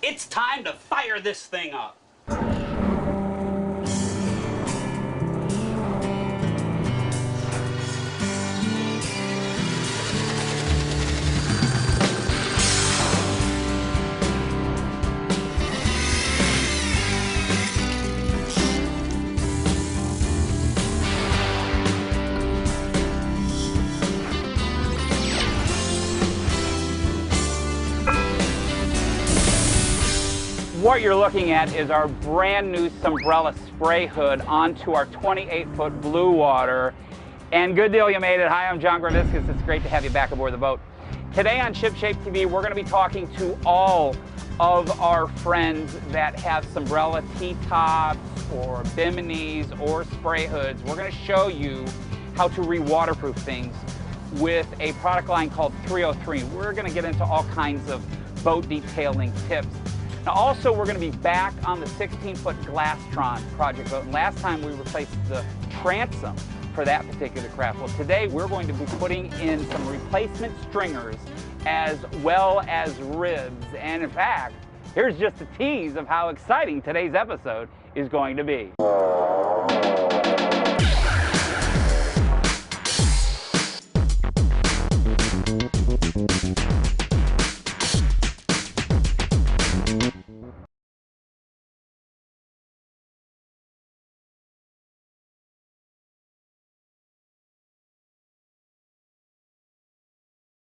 It's time to fire this thing up. What you're looking at is our brand new Sunbrella spray hood onto our 28-foot blue water. And good deal, you made it. Hi, I'm John Graviscus. It's great to have you back aboard the boat. Today on ShipShape TV, we're going to be talking to all of our friends that have Sunbrella T-tops or Biminis or spray hoods. We're going to show you how to re-waterproof things with a product line called 303. We're going to get into all kinds of boat detailing tips. Now also, we're going to be back on the 16-foot Glastron project boat. And last time we replaced the transom for that particular craft. Well, today we're going to be putting in some replacement stringers as well as ribs. And in fact, here's just a tease of how exciting today's episode is going to be.